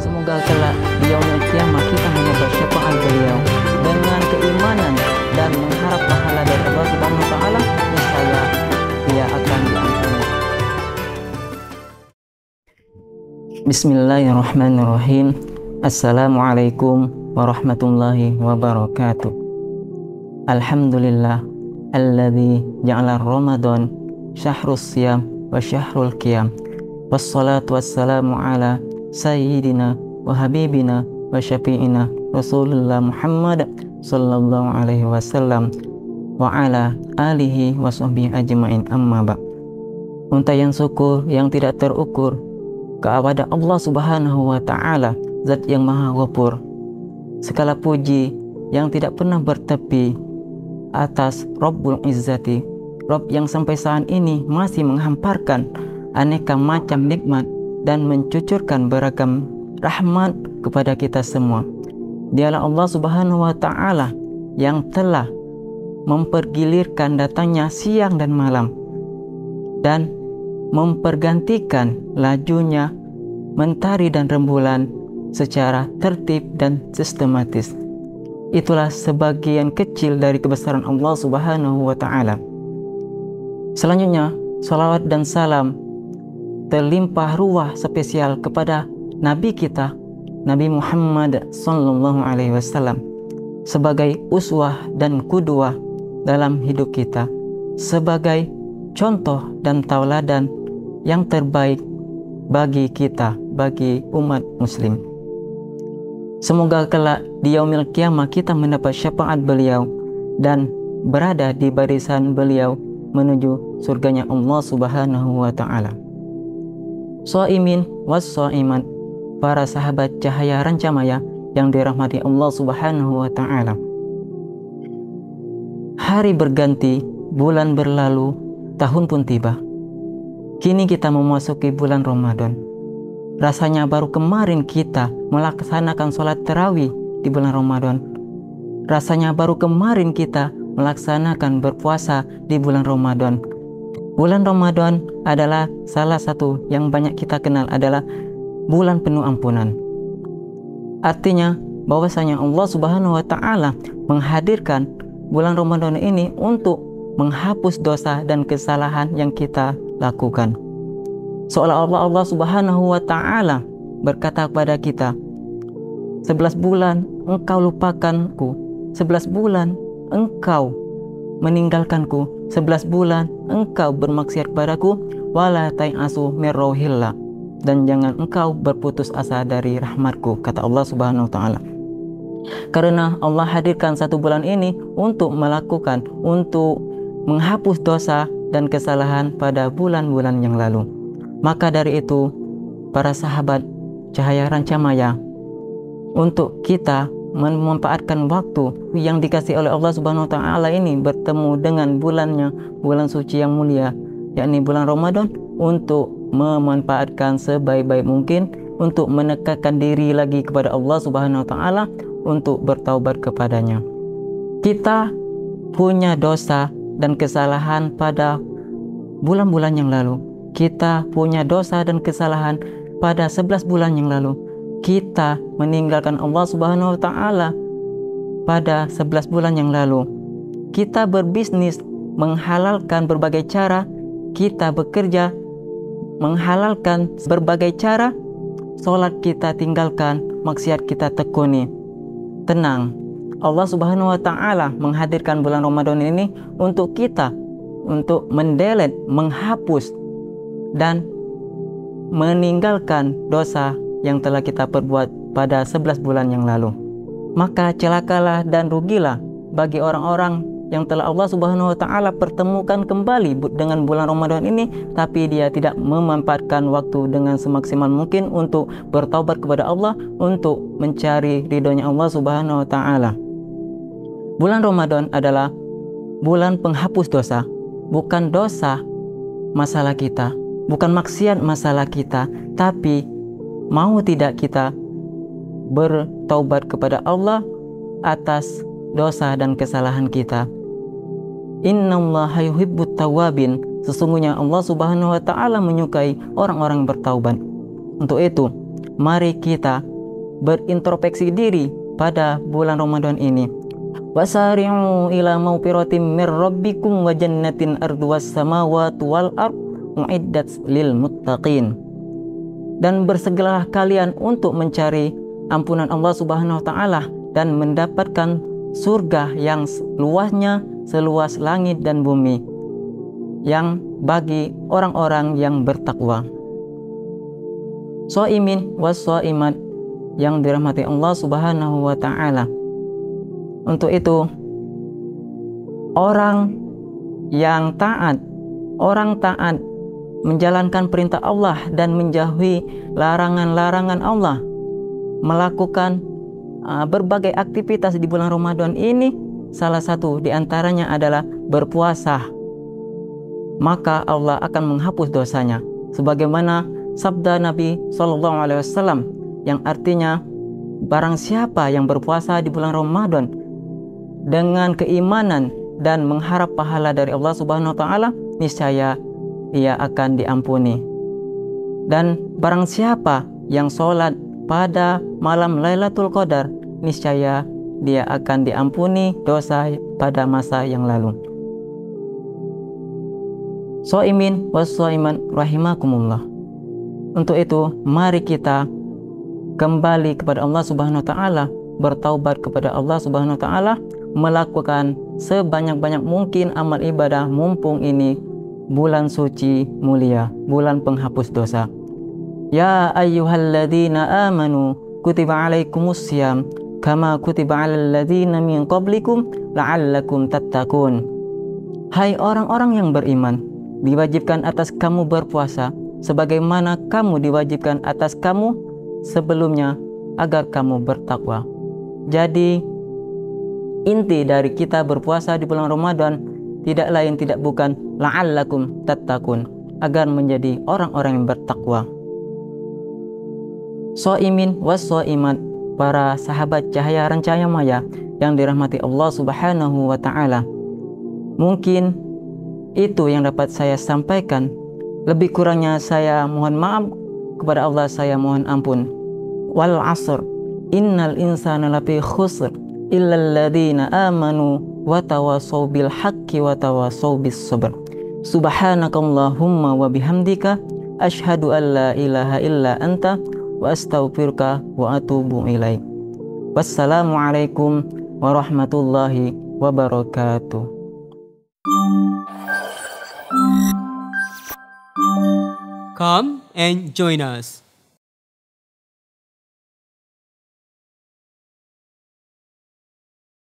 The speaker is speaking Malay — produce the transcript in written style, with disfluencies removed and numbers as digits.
Semoga kelak di yaumul qiyamah kita mendapat syafaat beliau dengan keimanan dan mengharap pahala dari Allah Subhanahu wa taala. Niscaya dia akan diampuni. Bismillahirrahmanirrahim. Assalamualaikum warahmatullahi wabarakatuh. Alhamdulillah alladzi ja'ala Ramadan syahrus siyam wa syahrul qiyam. Wassalatu wassalamu ala sayyidina wa habibina wa syafi'ina Rasulullah Muhammad sallallahu alaihi wasallam wa ala alihi wa sahbihi ajma'in, amma ba'. Untayan syukur yang tidak terukur kepada Allah Subhanahu wa taala, Zat yang Maha Ghafur. Segala puji yang tidak pernah bertepi atas Rabbul Izzati, Rabb yang sampai saat ini masih menghamparkan aneka macam nikmat dan mencucurkan beragam rahmat kepada kita semua. Dialah Allah Subhanahu wa taala yang telah mempergilirkan datangnya siang dan malam dan mempergantikan lajunya mentari dan rembulan secara tertib dan sistematis. Itulah sebagian kecil dari kebesaran Allah Subhanahu wa taala. Selanjutnya, salawat dan salam terlimpah ruah spesial kepada Nabi kita, Nabi Muhammad sallallahu alaihi wasallam, sebagai uswah dan qudwah dalam hidup kita, sebagai contoh dan tauladan yang terbaik bagi kita, bagi umat muslim. Semoga kelak di yaumil qiyamah kita mendapat syafaat beliau dan berada di barisan beliau menuju surganya Allah Subhanahu wa taala. Shaimin was shaimat, para sahabat cahaya rancamaya yang dirahmati Allah Subhanahu wa taala. Hari berganti, bulan berlalu, tahun pun tiba. Kini kita memasuki bulan Ramadan. Rasanya baru kemarin kita melaksanakan sholat tarawih di bulan Ramadan. Rasanya baru kemarin kita melaksanakan berpuasa di bulan Ramadan. Bulan Ramadan adalah salah satu yang banyak kita kenal adalah bulan penuh ampunan. Artinya bahwasanya Allah Subhanahu wa taala menghadirkan bulan Ramadan ini untuk menghapus dosa dan kesalahan yang kita lakukan. Seolah-olah Allah Subhanahu wa taala berkata kepada kita, 11 bulan engkau lupakanku, 11 bulan engkau meninggalkanku, 11 bulan engkau bermaksiat kepadaku, wala tai'asu mir rauhillah, dan jangan engkau berputus asa dari rahmatku, kata Allah Subhanahu wa taala. Karena Allah hadirkan satu bulan ini untuk menghapus dosa dan kesalahan pada bulan-bulan yang lalu. Maka dari itu, para sahabat cahaya rancamaya, untuk kita memanfaatkan waktu yang dikasih oleh Allah Subhanahu wa taala ini bertemu dengan bulannya, bulan suci yang mulia, yakni bulan Ramadan, untuk memanfaatkan sebaik-baik mungkin untuk mendekatkan diri lagi kepada Allah Subhanahu wa taala, untuk bertaubat kepadanya. Kita punya dosa dan kesalahan pada bulan-bulan yang lalu. Kita punya dosa dan kesalahan pada 11 bulan yang lalu. Kita meninggalkan Allah Subhanahu wa taala pada 11 bulan yang lalu. Kita berbisnis menghalalkan berbagai cara, kita bekerja menghalalkan berbagai cara, salat kita tinggalkan, maksiat kita tekuni. Tenang, Allah Subhanahu wa taala menghadirkan bulan Ramadan ini untuk kita, untuk mendelete, menghapus dan meninggalkan dosa yang telah kita perbuat pada 11 bulan yang lalu. Maka celakalah dan rugilah bagi orang-orang yang telah Allah Subhanahu wa taala pertemukan kembali dengan bulan Ramadan ini, tapi dia tidak memanfaatkan waktu dengan semaksimal mungkin untuk bertaubat kepada Allah, untuk mencari ridhonya Allah Subhanahu wa taala. Bulan Ramadan adalah bulan penghapus dosa, bukan dosa masalah kita, bukan maksiat masalah kita, tapi mau tidak kita bertaubat kepada Allah atas dosa dan kesalahan kita. Innallaha yuhibbut tawwabin, sesungguhnya Allah Subhanahu wa taala menyukai orang-orang yang bertaubat. Untuk itu, mari kita berintrospeksi diri pada bulan Ramadan ini. Wasari'u ila maghfiratin mir rabbikum wa jannatin arduwas samawati wal ard uiddat lil muttaqin. Dan bersegeralah kalian untuk mencari ampunan Allah Subhanahu wa taala dan mendapatkan surga yang luasnya seluas langit dan bumi, yang bagi orang-orang yang bertakwa. Shaimin was shaimat yang dirahmati Allah Subhanahu wa taala. Untuk itu, orang taat menjalankan perintah Allah dan menjauhi larangan-larangan Allah, melakukan berbagai aktivitas di bulan Ramadan ini, salah satu di antaranya adalah berpuasa. Maka Allah akan menghapus dosanya, sebagaimana sabda Nabi SAW yang artinya, barang siapa yang berpuasa di bulan Ramadan dengan keimanan dan mengharap pahala dari Allah Subhanahu wa taala, niscaya ia akan diampuni. Dan barang siapa yang sholat pada malam Lailatul Qadar, niscaya dia akan diampuni dosa pada masa yang lalu. Shaimin was shaiman rahimakumullah. Untuk itu, mari kita kembali kepada Allah Subhanahu wa taala, bertaubat kepada Allah Subhanahu wa taala, melakukan sebanyak-banyak mungkin amal ibadah mumpung ini bulan suci mulia, bulan penghapus dosa. Ya ayyuhalladzina amanu kutiba alaikumussyam kama kutiba alal ladzina min qablikum la'allakum tattaqun. Hai orang-orang yang beriman, diwajibkan atas kamu berpuasa sebagaimana kamu diwajibkan atas kamu sebelumnya agar kamu bertakwa. Jadi inti dari kita berpuasa di bulan Ramadan tidak lain tidak bukan la'allakum tattaqun, agar menjadi orang-orang yang bertakwa. Shaimin was shaimat, para sahabat cahaya rencana maya yang dirahmati Allah Subhanahu wa taala. Mungkin itu yang dapat saya sampaikan. Lebih kurangnya saya mohon maaf kepada Allah, saya mohon ampun. Wal asr innal insana lafi khusr illal ladzina amanu wa tawassaw bil haqqi wa tawassaw bis sabr. Subhanakallahumma wa bihamdika asyhadu an la ilaha illa anta wa astaghfiruka wa atubu ilaik. Wassalamualaikum warahmatullahi wabarakatuh. Come and join us.